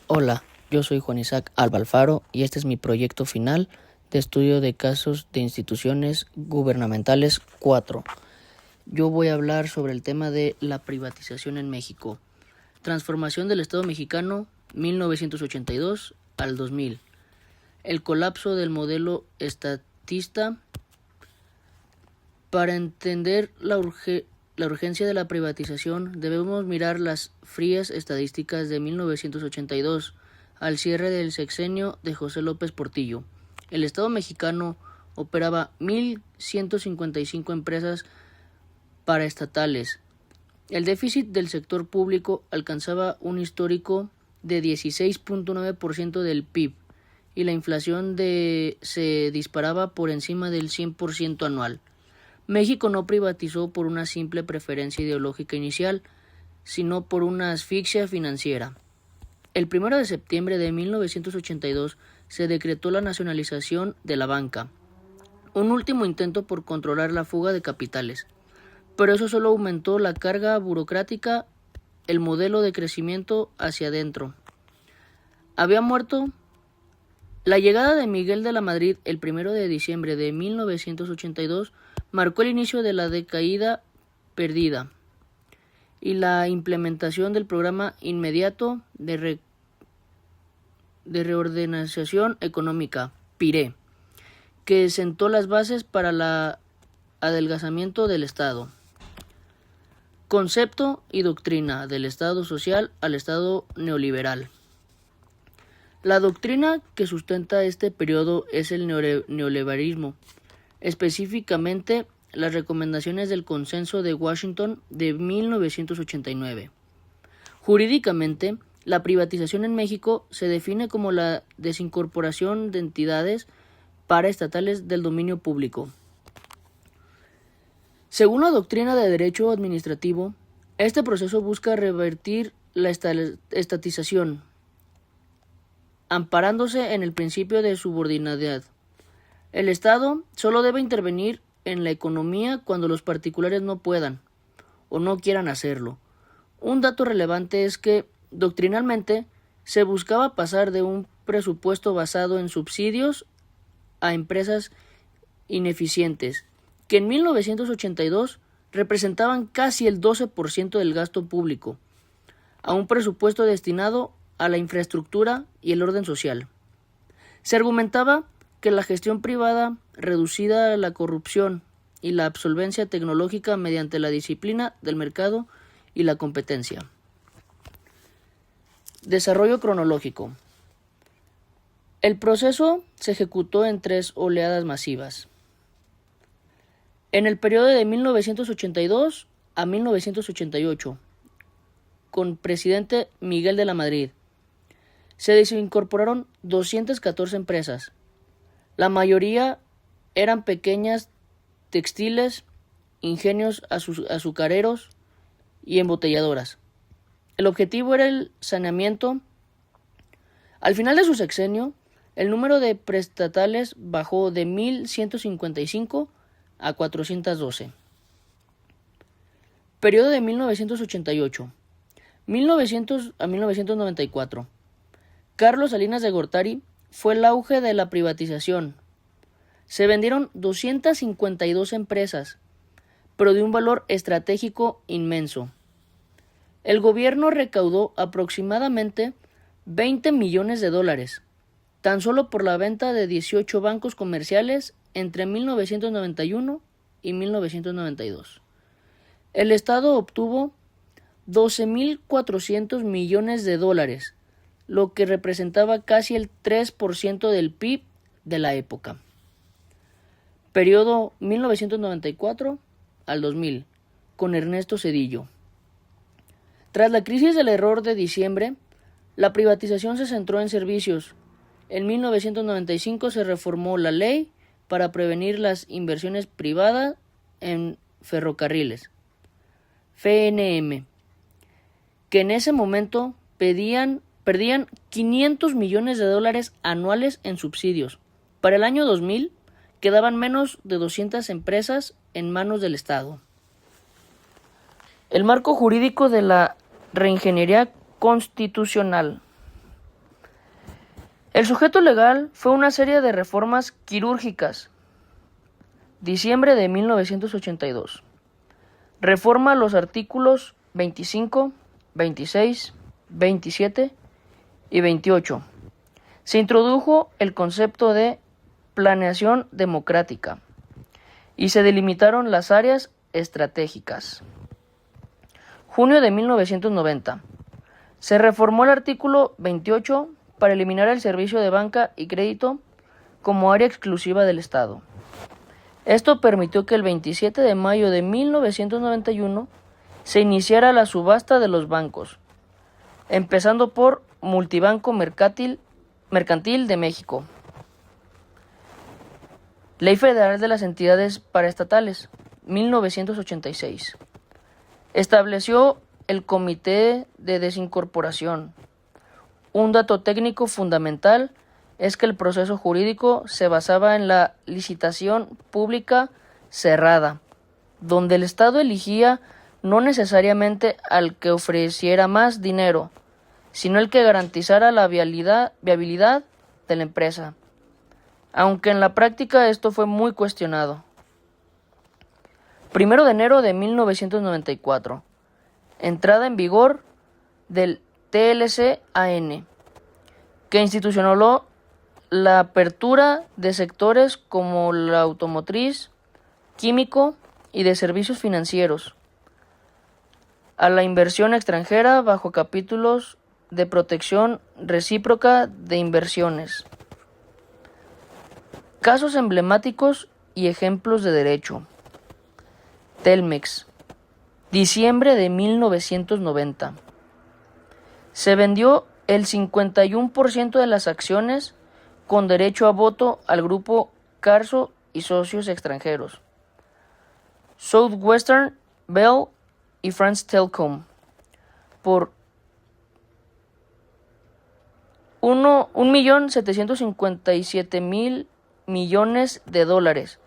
Hola, yo soy Juan Isaac Alba Alfaro y este es mi proyecto final de estudio de casos de instituciones gubernamentales 4. Yo voy a hablar sobre el tema de la privatización en México. Transformación del Estado mexicano 1982 al 2000. El colapso del modelo estatista. Para entender la urgencia de la privatización, debemos mirar las frías estadísticas de 1982, al cierre del sexenio de José López Portillo. El Estado mexicano operaba 1.155 empresas paraestatales. El déficit del sector público alcanzaba un histórico de 16.9% del PIB y la inflación se disparaba por encima del 100% anual. México no privatizó por una simple preferencia ideológica inicial, sino por una asfixia financiera. El 1 de septiembre de 1982 se decretó la nacionalización de la banca, un último intento por controlar la fuga de capitales. Pero eso solo aumentó la carga burocrática, el modelo de crecimiento hacia adentro. Había muerto. La llegada de Miguel de la Madrid el 1 de diciembre de 1982 marcó el inicio de la decaída perdida y la implementación del programa inmediato de reordenación económica, PIRE, que sentó las bases para el adelgazamiento del Estado. Concepto y doctrina del Estado social al Estado neoliberal. La doctrina que sustenta este periodo es el neoliberalismo, específicamente las recomendaciones del Consenso de Washington de 1989. Jurídicamente, la privatización en México se define como la desincorporación de entidades paraestatales del dominio público. Según la doctrina de derecho administrativo, este proceso busca revertir la estatización, amparándose en el principio de subordinadad. El Estado solo debe intervenir en la economía cuando los particulares no puedan o no quieran hacerlo. Un dato relevante es que, doctrinalmente, se buscaba pasar de un presupuesto basado en subsidios a empresas ineficientes, que en 1982 representaban casi el 12% del gasto público, a un presupuesto destinado a la infraestructura y el orden social. Se argumentaba que la gestión privada reducida la corrupción y la absolvencia tecnológica mediante la disciplina del mercado y la competencia. Desarrollo cronológico. El proceso se ejecutó en 3 oleadas masivas. En el periodo de 1982 a 1988, con presidente Miguel de la Madrid, se desincorporaron 214 empresas. La mayoría eran pequeñas textiles, ingenios azucareros y embotelladoras. El objetivo era el saneamiento. Al final de su sexenio, el número de prestatales bajó de 1.155 a 412. Periodo de 1988 a 1994. Carlos Salinas de Gortari fue el auge de la privatización. Se vendieron 252 empresas, pero de un valor estratégico inmenso. El gobierno recaudó aproximadamente $20 millones, tan solo por la venta de 18 bancos comerciales entre 1991 y 1992. El Estado obtuvo $12.400 millones, lo que representaba casi el 3% del PIB de la época. Periodo 1994 al 2000, con Ernesto Zedillo. Tras la crisis del error de diciembre, la privatización se centró en servicios. En 1995 se reformó la ley para prevenir las inversiones privadas en ferrocarriles, FNM, que en ese momento perdían $500 millones anuales en subsidios. Para el año 2000 quedaban menos de 200 empresas en manos del Estado. El marco jurídico de la reingeniería constitucional. El sujeto legal fue una serie de reformas quirúrgicas. Diciembre de 1982. Reforma los artículos 25, 26, 27 y 28. Se introdujo el concepto de planeación democrática y se delimitaron las áreas estratégicas. Junio de 1990. Se reformó el artículo 28 para eliminar el servicio de banca y crédito como área exclusiva del Estado. Esto permitió que el 27 de mayo de 1991 se iniciara la subasta de los bancos, empezando por Multibanco Mercantil de México. Ley Federal de las Entidades Paraestatales, 1986. Estableció el Comité de Desincorporación. Un dato técnico fundamental es que el proceso jurídico se basaba en la licitación pública cerrada, donde el Estado elegía no necesariamente al que ofreciera más dinero, sino el que garantizara la viabilidad de la empresa, aunque en la práctica esto fue muy cuestionado. 1 de enero de 1994. Entrada en vigor del TLC-AN, que institucionalizó la apertura de sectores como la automotriz, químico y de servicios financieros a la inversión extranjera bajo capítulos de protección recíproca de inversiones. Casos emblemáticos y ejemplos de derecho. Telmex, diciembre de 1990. Se vendió el 51% de las acciones con derecho a voto al grupo Carso y socios extranjeros, Southwestern Bell y France Telecom, por $1.757.000 millones de dólares.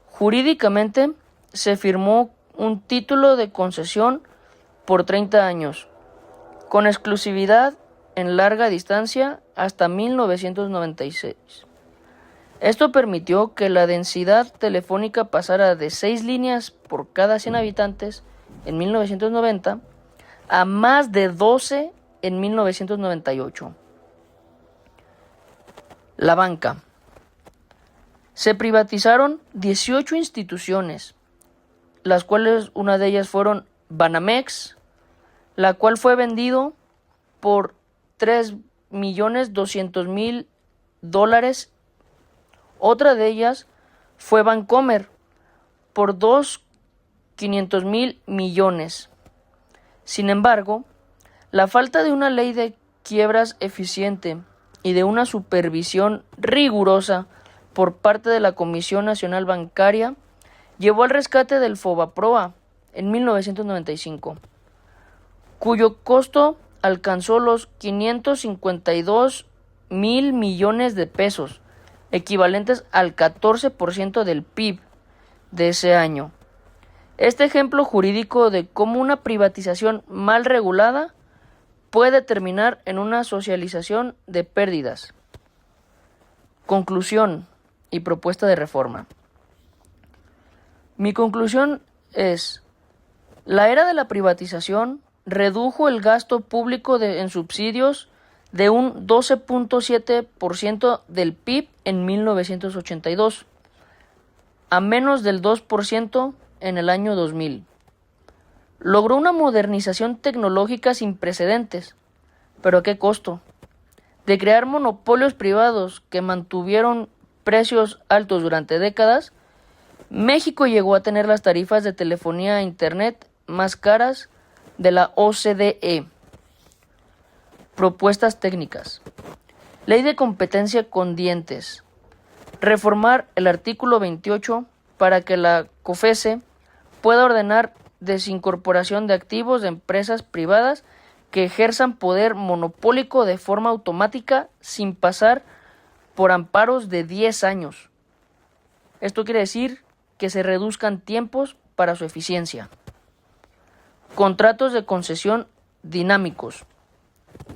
Jurídicamente se firmó un título de concesión por 30 años, con exclusividad en larga distancia hasta 1996. Esto permitió que la densidad telefónica pasara de 6 líneas por cada 100 habitantes en 1990 a más de 12 en 1998. La banca. Se privatizaron 18 instituciones, las cuales una de ellas fueron Banamex, la cual fue vendido por $3.200.000. Otra de ellas fue Bancomer por $2.500.000 millones. Sin embargo, la falta de una ley de quiebras eficiente y de una supervisión rigurosa por parte de la Comisión Nacional Bancaria llevó al rescate del Fobaproa en 1995, cuyo costo alcanzó los 552.000 millones de pesos, equivalentes al 14% del PIB de ese año. Este ejemplo jurídico de cómo una privatización mal regulada puede terminar en una socialización de pérdidas. Conclusión y propuesta de reforma. Mi conclusión es: la era de la privatización redujo el gasto público en subsidios de un 12.7% del PIB en 1982 a menos del 2% en el año 2000. Logró una modernización tecnológica sin precedentes, pero ¿a qué costo? De crear monopolios privados que mantuvieron precios altos durante décadas. México llegó a tener las tarifas de telefonía a Internet más caras de la OCDE. Propuestas técnicas. Ley de competencia con dientes. Reformar el artículo 28 para que la COFECE pueda ordenar desincorporación de activos de empresas privadas que ejerzan poder monopólico de forma automática sin pasar por amparos de 10 años. Esto quiere decir que se reduzcan tiempos para su eficiencia. Contratos de concesión dinámicos.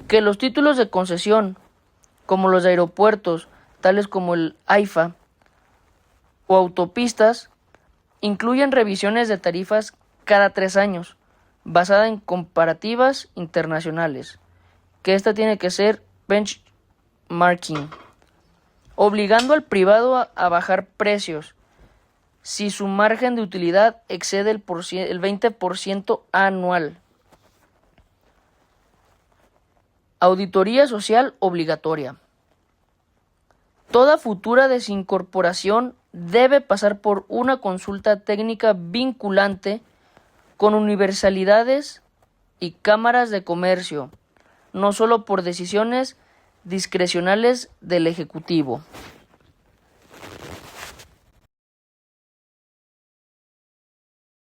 Que los títulos de concesión como los aeropuertos, tales como el AIFA, o autopistas, incluyen revisiones de tarifas cada 3 años, basada en comparativas internacionales, que esta tiene que ser benchmarking, obligando al privado a bajar precios si su margen de utilidad excede el 20% anual. Auditoría social obligatoria. Toda futura desincorporación debe pasar por una consulta técnica vinculante con universalidades y cámaras de comercio, no solo por decisiones discrecionales del Ejecutivo.